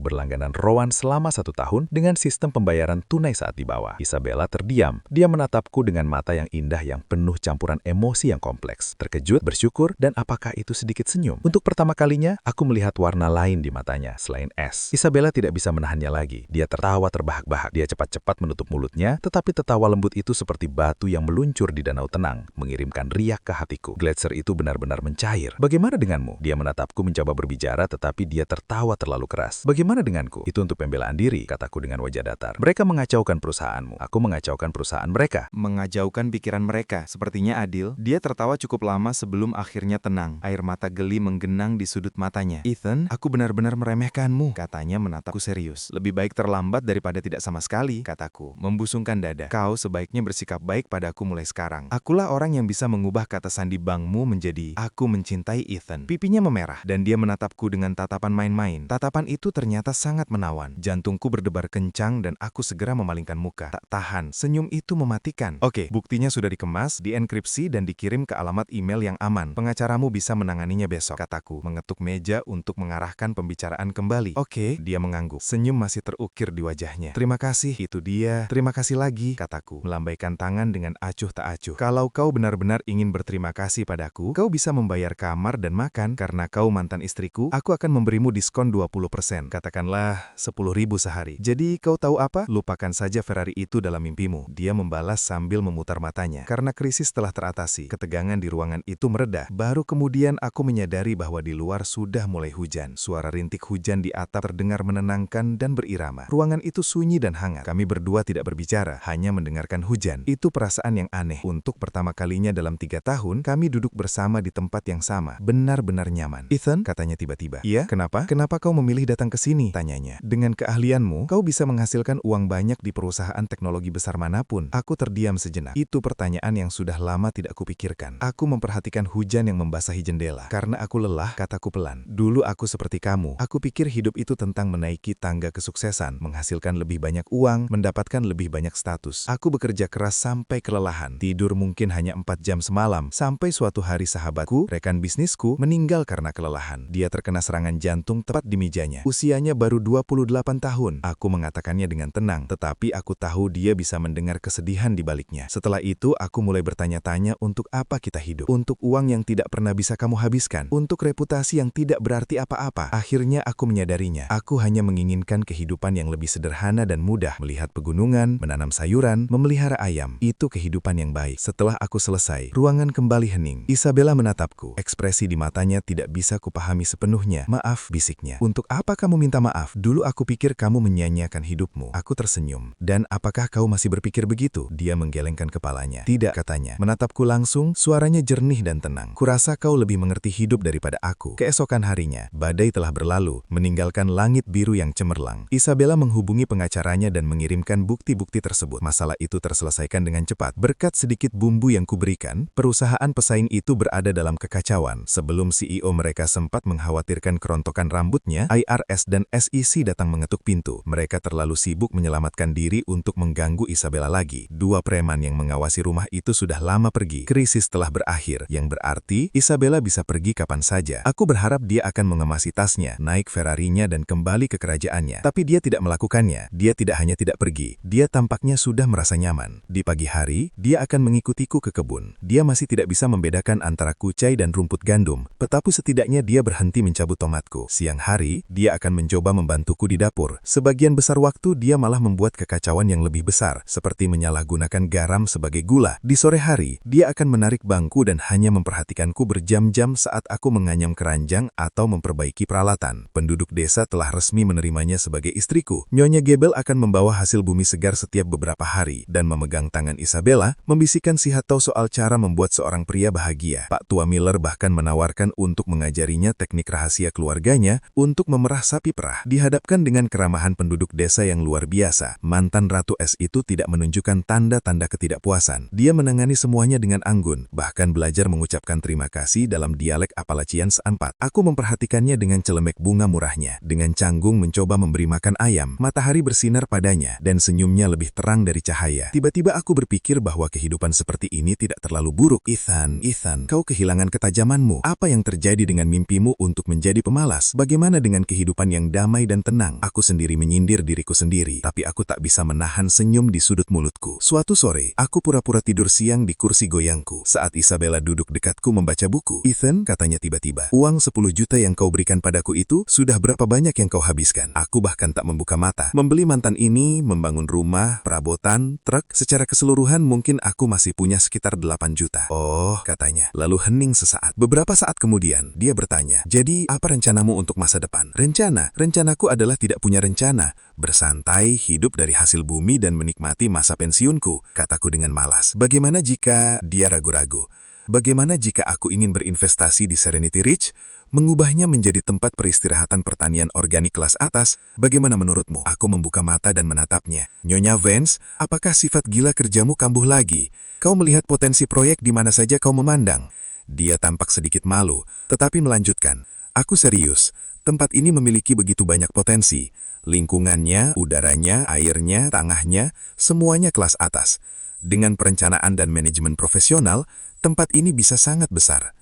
berlangganan Rowan selama 1 tahun dengan sistem pembayaran tunai saat dibawa. Isabella terdiam. Dia menatapku dengan mata yang indah yang penuh campuran emosi yang kompleks. Terkejut, bersyukur, dan apakah itu sedikit senyum? Untuk pertama kalinya, aku melihat warna lain di matanya selain es. Isabella tidak bisa menahannya lagi. Dia tertawa terbahak-bahak. Dia cepat-cepat menutup mulutnya, tetapi tertawa lembut itu seperti batu yang meluncur di danau tenang, mengirimkan riak ke hatiku. Gletser itu benar-benar mencair. Bagaimana denganmu? Dia menatapku mencoba berbicara, tetapi dia tertawa terlalu keras. Bagaimana denganku? Itu untuk pembelaan diri, kataku dengan wajah datar. Mereka mengacaukan perusahaanmu. Aku mengacaukan perusahaan mereka. Mengajaukan pikiran mereka. Sepertinya adil. Dia tertawa cukup lama sebelum akhirnya tenang. Air mata geli menggenang di sudut matanya. Ethan, aku benar-benar meremehkanmu, katanya menatapku serius. Lebih baik terlambat daripada tidak sama sekali, kataku, membusungkan dada. Kau sebaiknya bersikap baik padaku mulai sekarang. Akulah orang yang bisa mengubah kata sandi bankmu menjadi aku mencintai Ethan. Pipinya memerah dan dia menatapku dengan tatapan main-main. Tatapan itu ternyata sangat menawan. Jantungku berdebar kencang dan aku segera memalingkan muka. Tak tahan, senyum itu mematikan. Oke, buktinya sudah dikemas, dienkripsi dan dikirim ke alamat email yang aman. Pengacaramu bisa menanganinya besok, kataku, mengetuk meja untuk mengarahkan pembicaraan kembali. Oke, dia mengangguk. Senyum masih terukir di wajahnya. Terima kasih, itu dia. Terima kasih lagi, kataku, melambaikan tangan dengan acuh tak acuh. Kalau kau benar-benar ingin berterima kasih padaku, kau bisa membayar kamar dan makan. Karena kau mantan istriku, aku akan memberimu diskon 20%. Katakanlah 10.000 sehari. Jadi kau tahu apa? Lupakan saja Ferrari itu dalam mimpimu. Dia membalas sambil memutar matanya. Karena krisis telah teratasi, ketegangan di ruangan itu mereda. Baru kemudian aku menyadari bahwa di luar sudah mulai hujan. Suara rintik hujan di atap terdengar menenangkan dan berirama. Ruangan itu sunyi dan hangat. Kami berdua tidak berbicara, hanya mendengarkan hujan. Itu perasaan yang aneh. Untuk pertama kalinya dalam 3 tahun, kami duduk bersama di tempat yang sama. Benar-benar nyaman. Ethan, katanya tiba-tiba. Iya, kenapa? Kenapa kau memilih datang ke sini? Tanyanya. Dengan keahlianmu, kau bisa menghasilkan uang banyak di perusahaan teknologi besar manapun. Aku terdiam sejenak. Itu pertanyaan yang sudah lama tidak kupikirkan. Aku memperhatikan hujan yang membasahi jendela. Karena aku lelah, kataku pelan. Dulu aku seperti kamu. Aku pikir hidup itu tentang menaiki tangga kesuksesan, menghasilkan lebih banyak uang, mendapatkan lebih banyak status. Aku bekerja keras sampai kelelahan. Tidur mungkin hanya 4 jam semalam. Sampai suatu hari sahabatku, rekan bisnisku, meninggal karena kelelahan. Dia terkena serangan jantung tepat di mejanya. Usianya baru 28 tahun. Aku mengatakannya dengan tenang, tetapi aku tahu dia bisa mendengar kesedihan di baliknya. Setelah itu, aku mulai bertanya-tanya untuk apa kita hidup. Untuk uang yang tidak pernah bisa kamu habiskan. Untuk reputasi yang tidak berarti apa-apa. Akhirnya aku menyadarinya. Aku hanya menginginkan kehidupan yang lebih sederhana dan mudah. Melihat pegunungan, menanam sayuran, memelihara ayam. Itu kehidupan yang baik. Setelah aku selesai, ruangan kembali hening. Isabella menatapku. Ekspresi di matanya tidak bisa kupahami sepenuhnya. Maaf, bisiknya. Untuk apa kamu minta maaf? Dulu aku pikir kamu menyia-nyiakan hidupmu. Aku tersenyum. Dan apakah kau masih berpikir begitu? Dia menggelengkan kepalanya. Tidak, katanya. Menatapku langsung, suaranya jernih dan tenang. Kurasa kau lebih mengerti hidup daripada aku. Keesokan harinya, badai telah berlalu, meninggalkan langit biru yang cemerlang. Isabella menghubungi pengacaranya dan mengirimkan bukti-bukti tersebut. Masalah itu terselesaikan dengan cepat. Berkat sedikit bumbu yang kuberikan, perusahaan pesaing itu berada dalam kekacauan. Sebelum CEO mereka sempat mengkhawatirkan kerontokan rambutnya, IRS dan SEC datang mengetuk pintu. Mereka terlalu sibuk menyelamatkan diri untuk mengganggu Isabella lagi. 2 preman yang mengawasi rumah itu sudah lama pergi. Krisis telah berakhir, yang berarti Isabella bisa pergi kapan saja. Aku berharap dia akan mengemasi tasnya, naik Ferrarinya dan kembali ke kerajaannya. Tapi dia tidak melakukannya. Dia tidak hanya tidak pergi, dia tampaknya sudah merasa nyaman. Di pagi hari, dia akan mengikutiku ke kebun. Dia masih tidak bisa membedakan antara kucai dan rumput gandum, tetapi setidaknya dia berhenti mencabut tomatku. Siang hari, dia akan mencoba membantuku di dapur. Sebagian besar waktu dia malah membuat kekacauan yang lebih besar, seperti menyalahgunakan garam sebagai gula. Di sore hari, dia akan menarik bangku dan hanya memperhatikanku berjam-jam saat aku menganyam keranjang atau memperbaiki peralatan. Penduduk desa telah resmi menerimanya sebagai istriku. Nyonya Gebel akan membawa hasil bumi segar setiap beberapa hari, dan memegang tangan Isabella, membisikkan si Hatau soal cara membuat seorang pria bahagia. Pak Tua Miller bahkan menawarkan untuk mengajarinya teknik rahasia keluarganya untuk memerah sapi perah. Dihadapkan dengan keramahan penduduk desa yang luar biasa, mantan Ratu S itu tidak menunjukkan tanda-tanda ketidakpuasan. Dia menangani semuanya dengan anggun, bahkan belajar mengucapkan terima kasih dalam dialek Appalachian seempat. Aku memperhatikannya dengan celemek bunga bunga murahnya. Dengan canggung mencoba memberi makan ayam, matahari bersinar padanya, dan senyumnya lebih terang dari cahaya. Tiba-tiba aku berpikir bahwa kehidupan seperti ini tidak terlalu buruk. Ethan, kau kehilangan ketajamanmu. Apa yang terjadi dengan mimpimu untuk menjadi pemalas? Bagaimana dengan kehidupan yang damai dan tenang? Aku sendiri menyindir diriku sendiri, tapi aku tak bisa menahan senyum di sudut mulutku. Suatu sore, aku pura-pura tidur siang di kursi goyangku. Saat Isabella duduk dekatku membaca buku. Ethan, katanya tiba-tiba, uang 10 juta yang kau berikan padaku itu, sudah berapa banyak yang kau habiskan? Aku bahkan tak membuka mata. Membeli mantan ini, membangun rumah, perabotan, truk, secara keseluruhan mungkin aku masih punya sekitar 8 juta. Oh, katanya. Lalu hening sesaat. Beberapa saat kemudian, dia bertanya, jadi apa rencanamu untuk masa depan? Rencanaku adalah tidak punya rencana. Bersantai, hidup dari hasil bumi dan menikmati masa pensiunku, kataku dengan malas. Bagaimana jika dia ragu-ragu? Bagaimana jika aku ingin berinvestasi di Serenity Ridge, mengubahnya menjadi tempat peristirahatan pertanian organik kelas atas? Bagaimana menurutmu? Aku membuka mata dan menatapnya. Nyonya Vance, apakah sifat gila kerjamu kambuh lagi? Kau melihat potensi proyek di mana saja kau memandang. Dia tampak sedikit malu, tetapi melanjutkan. Aku serius, tempat ini memiliki begitu banyak potensi. Lingkungannya, udaranya, airnya, tanahnya, semuanya kelas atas. Dengan perencanaan dan manajemen profesional, tempat ini bisa sangat besar.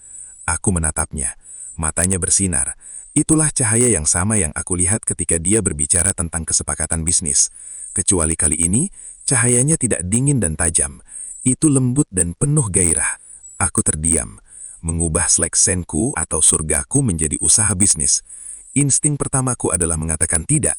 Aku menatapnya. Matanya bersinar. Itulah cahaya yang sama yang aku lihat ketika dia berbicara tentang kesepakatan bisnis. Kecuali kali ini, cahayanya tidak dingin dan tajam. Itu lembut dan penuh gairah. Aku terdiam. Mengubah Slack-Senku atau surgaku menjadi usaha bisnis. Insting pertamaku adalah mengatakan tidak.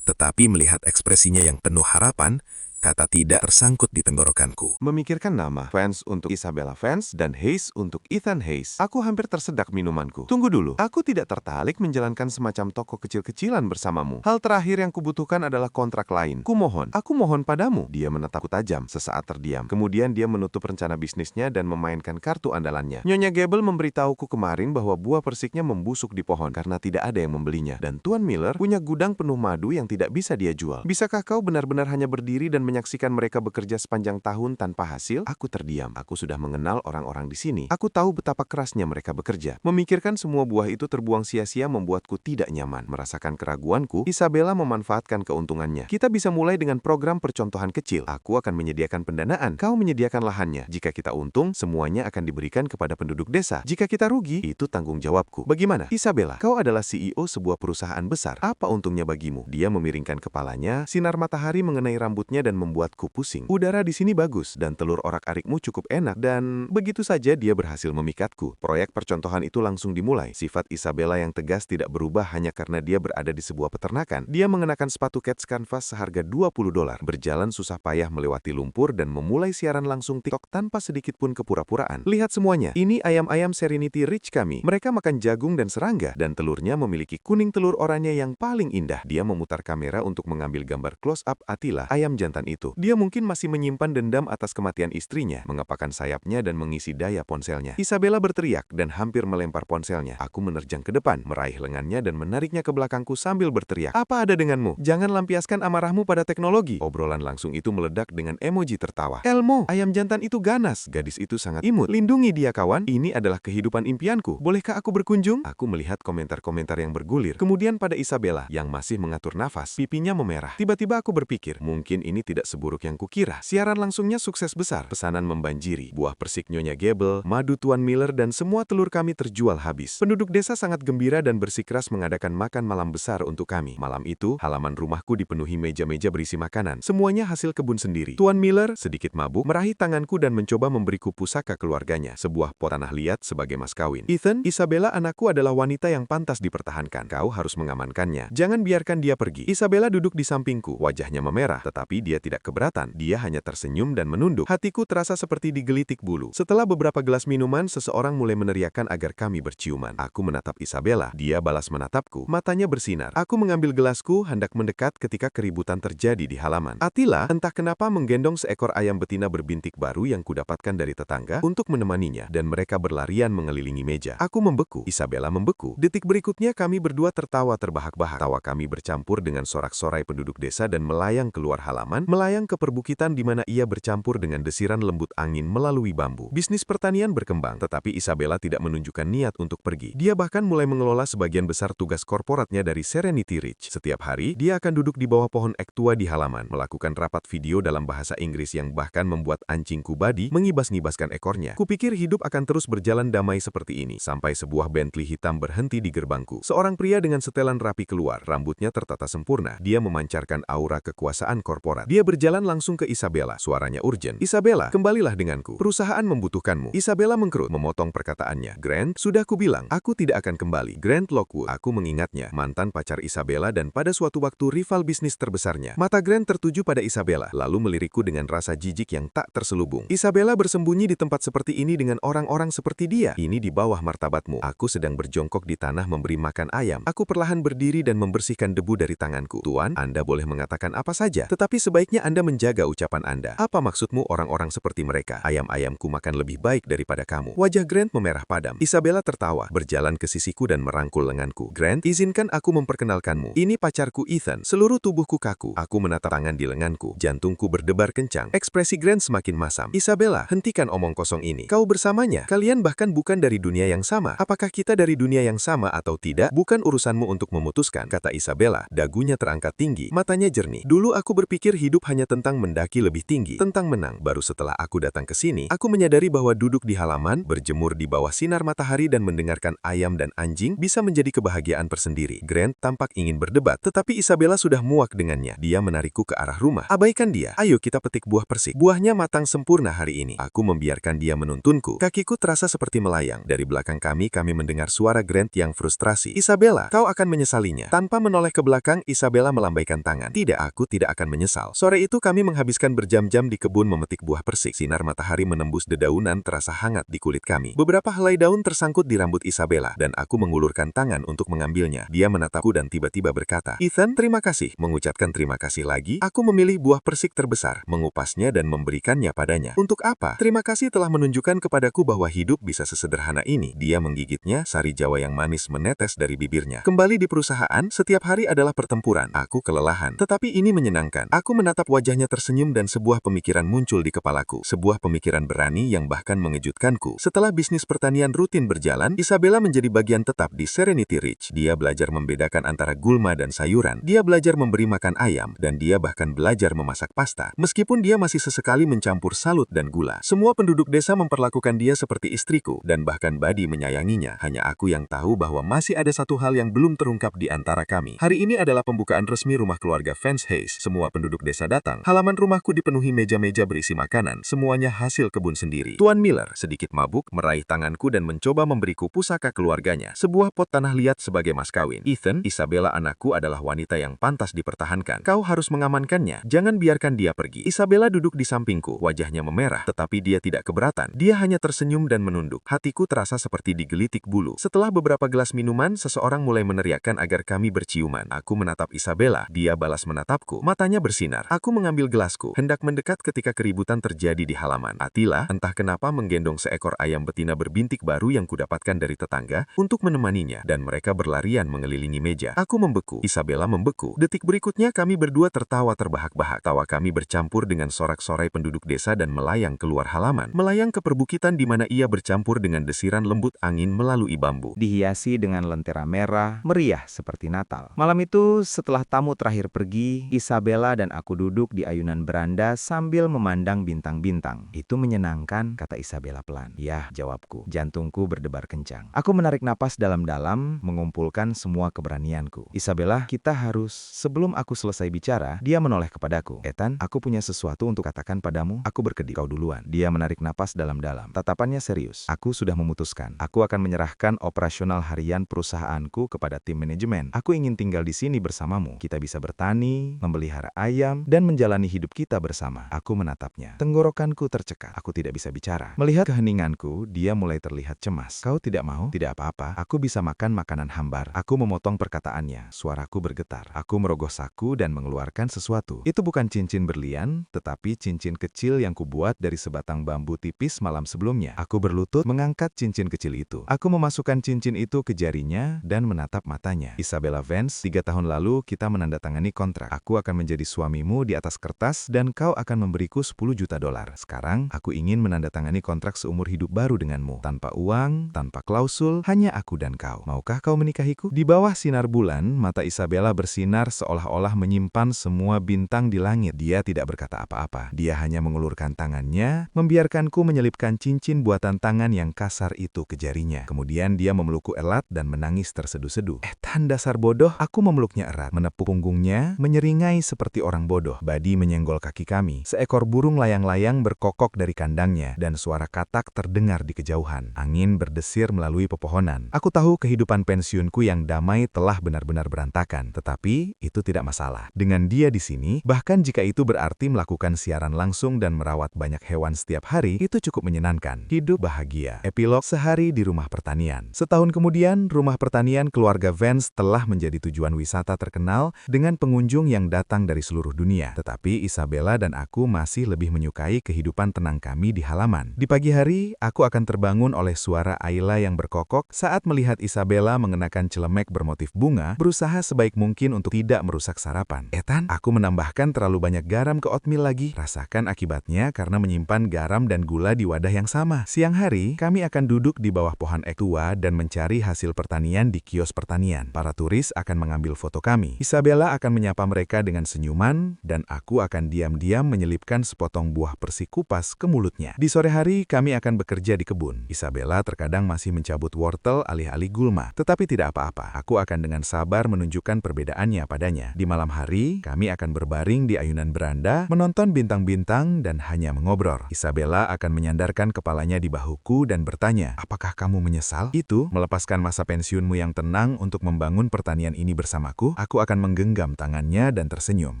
Tetapi melihat ekspresinya yang penuh harapan, kata tidak tersangkut di tenggorokanku. Memikirkan nama, Vance untuk Isabella Vance dan Hayes untuk Ethan Hayes. Aku hampir tersedak minumanku. Tunggu dulu, aku tidak tertarik menjalankan semacam toko kecil-kecilan bersamamu. Hal terakhir yang kubutuhkan adalah kontrak lain. Aku mohon padamu. Dia menatapku tajam, sesaat terdiam. Kemudian dia menutup rencana bisnisnya dan memainkan kartu andalannya. Nyonya Gable memberitahuku kemarin bahwa buah persiknya membusuk di pohon karena tidak ada yang membelinya. Dan Tuan Miller punya gudang penuh madu yang tidak bisa dia jual. Bisakah kau benar-benar hanya berdiri dan menyaksikan mereka bekerja sepanjang tahun tanpa hasil? Aku terdiam. Aku sudah mengenal orang-orang di sini. Aku tahu betapa kerasnya mereka bekerja. Memikirkan semua buah itu terbuang sia-sia membuatku tidak nyaman. Merasakan keraguanku, Isabella memanfaatkan keuntungannya. Kita bisa mulai dengan program percontohan kecil. Aku akan menyediakan pendanaan. Kau menyediakan lahannya. Jika kita untung, semuanya akan diberikan kepada penduduk desa. Jika kita rugi, itu tanggung jawabku. Bagaimana? Isabella, kau adalah CEO sebuah perusahaan besar. Apa untungnya bagimu? Dia memiringkan kepalanya, sinar matahari mengenai rambutnya dan membuatku pusing. Udara di sini bagus, dan telur orak-arikmu cukup enak, dan begitu saja dia berhasil memikatku. Proyek percontohan itu langsung dimulai. Sifat Isabella yang tegas tidak berubah hanya karena dia berada di sebuah peternakan. Dia mengenakan sepatu Keds Canvas seharga $20, berjalan susah payah melewati lumpur dan memulai siaran langsung TikTok tanpa sedikit pun kepura-puraan. Lihat semuanya, ini ayam-ayam Serenity Ridge kami. Mereka makan jagung dan serangga, dan telurnya memiliki kuning telur oranye yang paling indah. Dia memutar kamera untuk mengambil gambar close-up Attila, ayam jantan itu. Dia mungkin masih menyimpan dendam atas kematian istrinya, mengepakkan sayapnya dan mengisi daya ponselnya. Isabella berteriak dan hampir melempar ponselnya. Aku menerjang ke depan, meraih lengannya dan menariknya ke belakangku sambil berteriak. Apa ada denganmu? Jangan lampiaskan amarahmu pada teknologi. Obrolan langsung itu meledak dengan emoji tertawa. Elmo, ayam jantan itu ganas. Gadis itu sangat imut. Lindungi dia kawan. Ini adalah kehidupan impianku. Bolehkah aku berkunjung? Aku melihat komentar-komentar yang bergulir. Kemudian pada Isabella yang masih mengatur nafas, pipinya memerah. Tiba-tiba aku berpikir, mungkin ini tidak seburuk yang kukira. Siaran langsungnya sukses besar. Pesanan membanjiri. Buah persik Nyonya Gable, madu Tuan Miller, dan semua telur kami terjual habis. Penduduk desa sangat gembira dan bersikeras mengadakan makan malam besar untuk kami. Malam itu, halaman rumahku dipenuhi meja-meja berisi makanan. Semuanya hasil kebun sendiri. Tuan Miller, sedikit mabuk, meraih tanganku dan mencoba memberiku pusaka keluarganya. Sebuah pot tanah liat sebagai mas kawin. Ethan, Isabella anakku adalah wanita yang pantas dipertahankan. Kau harus mengamankannya. Jangan biarkan dia pergi. Isabella duduk di sampingku. Wajahnya memerah, tetapi dia tidak keberatan. Dia hanya tersenyum dan menunduk. Hatiku terasa seperti digelitik bulu. Setelah beberapa gelas minuman, seseorang mulai meneriakkan agar kami berciuman. Aku menatap Isabella. Dia balas menatapku. Matanya bersinar. Aku mengambil gelasku, hendak mendekat ketika keributan terjadi di halaman. Attila, entah kenapa menggendong seekor ayam betina berbintik baru yang kudapatkan dari tetangga untuk menemaninya, dan mereka berlarian mengelilingi meja. Aku membeku. Isabella membeku. Detik berikutnya kami berdua tertawa terbahak-bahak. Tawa kami bercampur dengan sorak-sorai penduduk desa dan melayang keluar halaman, melayang ke perbukitan di mana ia bercampur dengan desiran lembut angin melalui bambu. Bisnis pertanian berkembang, tetapi Isabella tidak menunjukkan niat untuk pergi. Dia bahkan mulai mengelola sebagian besar tugas korporatnya dari Serenity Ridge. Setiap hari, dia akan duduk di bawah pohon ek tua di halaman, melakukan rapat video dalam bahasa Inggris yang bahkan membuat anjingku Buddy mengibas-ngibaskan ekornya. Kupikir hidup akan terus berjalan damai seperti ini, sampai sebuah Bentley hitam berhenti di gerbangku. Seorang pria dengan setelan rapi keluar, rambutnya tertata sempurna. Dia memancarkan aura kekuasaan korporat. Dia berjalan langsung ke Isabella, suaranya urgent. Isabella, kembalilah denganku. Perusahaan membutuhkanmu. Isabella mengkerut, memotong perkataannya. Grant, sudah kubilang, aku tidak akan kembali. Grant Lockwood, aku mengingatnya, mantan pacar Isabella dan pada suatu waktu rival bisnis terbesarnya. Mata Grant tertuju pada Isabella, lalu melirikku dengan rasa jijik yang tak terselubung. Isabella bersembunyi di tempat seperti ini dengan orang-orang seperti dia. Ini di bawah martabatmu. Aku sedang berjongkok di tanah memberi makan ayam. Aku perlahan berdiri dan membersihkan debu dari tanganku. Tuan, Anda boleh mengatakan apa saja, tetapi sebaiknya Anda menjaga ucapan Anda. Apa maksudmu orang-orang seperti mereka? Ayam-ayamku makan lebih baik daripada kamu. Wajah Grant memerah padam. Isabella tertawa, berjalan ke sisiku dan merangkul lenganku. Grant, izinkan aku memperkenalkanmu. Ini pacarku Ethan. Seluruh tubuhku kaku. Aku menatap tangan di lenganku. Jantungku berdebar kencang. Ekspresi Grant semakin masam. Isabella, hentikan omong kosong ini. Kau bersamanya. Kalian bahkan bukan dari dunia yang sama. Apakah kita dari dunia yang sama atau tidak? Bukan urusanmu untuk memutuskan, kata Isabella. Dagunya terangkat tinggi, matanya jernih. Dulu aku berpikir hidup hanya tentang mendaki lebih tinggi, tentang menang. Baru setelah aku datang ke sini, aku menyadari bahwa duduk di halaman, berjemur di bawah sinar matahari dan mendengarkan ayam dan anjing bisa menjadi kebahagiaan tersendiri. Grant tampak ingin berdebat, tetapi Isabella sudah muak dengannya. Dia menarikku ke arah rumah. Abaikan dia. Ayo kita petik buah persik. Buahnya matang sempurna hari ini. Aku membiarkan dia menuntunku. Kakiku terasa seperti melayang. Dari belakang kami mendengar suara Grant yang frustrasi. Isabella, kau akan menyesalinya. Tanpa menoleh ke belakang, Isabella melambaikan tangan. Tidak, aku tidak akan menyesal. Sore itu kami menghabiskan berjam-jam di kebun memetik buah persik. Sinar matahari menembus dedaunan terasa hangat di kulit kami. Beberapa helai daun tersangkut di rambut Isabella, dan aku mengulurkan tangan untuk mengambilnya. Dia menatapku dan tiba-tiba berkata, Ethan, terima kasih. Mengucapkan terima kasih lagi, aku memilih buah persik terbesar, mengupasnya dan memberikannya padanya. Untuk apa? Terima kasih telah menunjukkan kepadaku bahwa hidup bisa sesederhana ini. Dia menggigitnya, sari Jawa yang manis menetes dari bibirnya. Kembali di perusahaan, setiap hari adalah pertempuran. Aku kelelahan, tetapi ini menyenangkan. Aku menatap wajahnya tersenyum dan sebuah pemikiran muncul di kepalaku. Sebuah pemikiran berani yang bahkan mengejutkanku. Setelah bisnis pertanian rutin berjalan, Isabella menjadi bagian tetap di Serenity Ridge. Dia belajar membedakan antara gulma dan sayuran. Dia belajar memberi makan ayam, dan dia bahkan belajar memasak pasta. Meskipun dia masih sesekali mencampur salut dan gula. Semua penduduk desa memperlakukan dia seperti istriku, dan bahkan Buddy menyayanginya. Hanya aku yang tahu bahwa masih ada satu hal yang belum terungkap di antara kami. Hari ini adalah pembukaan resmi rumah keluarga Vance Hayes. Semua penduduk desa datang. Halaman rumahku dipenuhi meja-meja berisi makanan. Semuanya hasil kebun sendiri. Tuan Miller, sedikit mabuk, meraih tanganku dan mencoba memberiku pusaka keluarganya. Sebuah pot tanah liat sebagai mas kawin. Ethan, Isabella anakku adalah wanita yang pantas dipertahankan. Kau harus mengamankannya. Jangan biarkan dia pergi. Isabella duduk di sampingku. Wajahnya memerah, tetapi dia tidak keberatan. Dia hanya tersenyum dan menunduk. Hatiku terasa seperti digelitik bulu. Setelah beberapa gelas minuman, seseorang mulai meneriakkan agar kami berciuman. Aku menatap Isabella. Dia balas menatapku. Matanya bersinar. Aku mengambil gelasku, hendak mendekat ketika keributan terjadi di halaman. Attila, entah kenapa menggendong seekor ayam betina berbintik baru yang kudapatkan dari tetangga untuk menemaninya, dan mereka berlarian mengelilingi meja. Aku membeku. Isabella membeku. Detik berikutnya kami berdua tertawa terbahak-bahak. Tawa kami bercampur dengan sorak-sorai penduduk desa dan melayang keluar halaman. Melayang ke perbukitan di mana ia bercampur dengan desiran lembut angin melalui bambu. Dihiasi dengan lentera merah, meriah seperti Natal. Malam itu, setelah tamu terakhir pergi, Isabella dan aku duduk di ayunan beranda sambil memandang bintang-bintang. Itu menyenangkan, kata Isabella pelan. Ya, jawabku. Jantungku berdebar kencang. Aku menarik napas dalam-dalam, mengumpulkan semua keberanianku. Isabella, kita harus... Sebelum aku selesai bicara, dia menoleh kepadaku. Ethan, aku punya sesuatu untuk katakan padamu. Aku berkedip. Kau duluan. Dia menarik napas dalam-dalam. Tatapannya serius. Aku sudah memutuskan. Aku akan menyerahkan operasional harian perusahaanku kepada tim manajemen. Aku ingin tinggal di sini bersamamu. Kita bisa bertani, memelihara ayam, dan menjalani hidup kita bersama. Aku menatapnya. Tenggorokanku tercekat. Aku tidak bisa bicara. Melihat keheninganku, dia mulai terlihat cemas. Kau tidak mau? Tidak apa-apa. Aku bisa makan makanan hambar. Aku memotong perkataannya. Suaraku bergetar. Aku merogoh saku dan mengeluarkan sesuatu. Itu bukan cincin berlian, tetapi cincin kecil yang kubuat dari sebatang bambu tipis malam sebelumnya. Aku berlutut mengangkat cincin kecil itu. Aku memasukkan cincin itu ke jarinya dan menatap matanya. Isabella Vance, 3 tahun lalu kita menandatangani kontrak. Aku akan menjadi suamimu di atas kertas dan kau akan memberiku 10 juta dolar. Sekarang, aku ingin menandatangani kontrak seumur hidup baru denganmu. Tanpa uang, tanpa klausul, hanya aku dan kau. Maukah kau menikahiku? Di bawah sinar bulan, mata Isabella bersinar seolah-olah menyimpan semua bintang di langit. Dia tidak berkata apa-apa. Dia hanya mengulurkan tangannya, membiarkanku menyelipkan cincin buatan tangan yang kasar itu ke jarinya. Kemudian dia memelukku erat dan menangis terseduh-seduh. Tan dasar bodoh, aku memeluknya erat, menepuk punggungnya, menyeringai seperti orang bodoh. Badi menyenggol kaki kami. Seekor burung layang-layang berkokok dari kandangnya, dan suara katak terdengar di kejauhan. Angin berdesir melalui pepohonan. Aku tahu kehidupan pensiunku yang damai telah benar-benar berantakan, tetapi itu tidak masalah. Dengan dia di sini, bahkan jika itu berarti melakukan siaran langsung dan merawat banyak hewan setiap hari, itu cukup menyenangkan. Hidup bahagia. Epilog sehari di rumah pertanian. Setahun kemudian, rumah pertanian keluarga Vance telah menjadi tujuan wisata terkenal dengan pengunjung yang datang dari seluruh dunia. Tetapi Isabella dan aku masih lebih menyukai kehidupan tenang kami di halaman. Di pagi hari, aku akan terbangun oleh suara Ayla yang berkokok saat melihat Isabella mengenakan celemek bermotif bunga, berusaha sebaik mungkin untuk tidak merusak sarapan. Tan, aku menambahkan terlalu banyak garam ke oatmeal lagi. Rasakan akibatnya karena menyimpan garam dan gula di wadah yang sama. Siang hari, kami akan duduk di bawah pohon ek tua dan mencari hasil pertanian di kios pertanian. Para turis akan mengambil foto kami. Isabella akan menyapa mereka dengan senyuman, dan aku akan diam-diam menyelipkan sepotong buah persik kupas ke mulutnya. Di sore hari, kami akan bekerja di kebun. Isabella terkadang masih mencabut wortel alih-alih gulma, tetapi tidak apa-apa. Aku akan dengan sabar menunjukkan perbedaannya padanya. Di malam hari, kami akan berbaring di ayunan beranda, menonton bintang-bintang, dan hanya mengobrol. Isabella akan menyandarkan kepalanya di bahuku dan bertanya, "Apakah kamu menyesal?" Itu, melepaskan masa pensiunmu yang tenang untuk membangun pertanian ini bersamaku. Aku akan menggenggam tangannya dan tersenyum.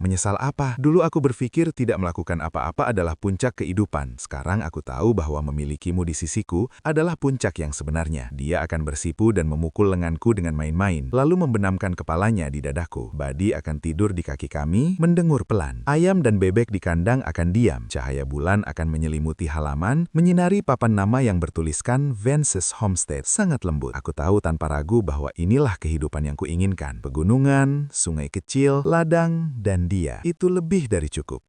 Menyesal apa? Dulu aku berpikir tidak melakukan apa-apa adalah puncak kehidupan. Sekarang aku tahu bahwa memilikimu di sisiku adalah puncak yang sebenarnya. Dia akan bersipu dan memukul lenganku dengan main-main, lalu membenamkan kepalanya di dadaku. Badi akan tidur di kaki kami, mendengur pelan. Ayam dan bebek di kandang akan diam. Cahaya bulan akan menyelimuti halaman, menyinari papan nama yang bertuliskan Vance's Homestead. Sangat lembut. Aku tahu tanpa ragu bahwa inilah kehidupan yang kuinginkan. Pegunungan, sungai kecil, ladang, dan dia. Itu lebih dari cukup.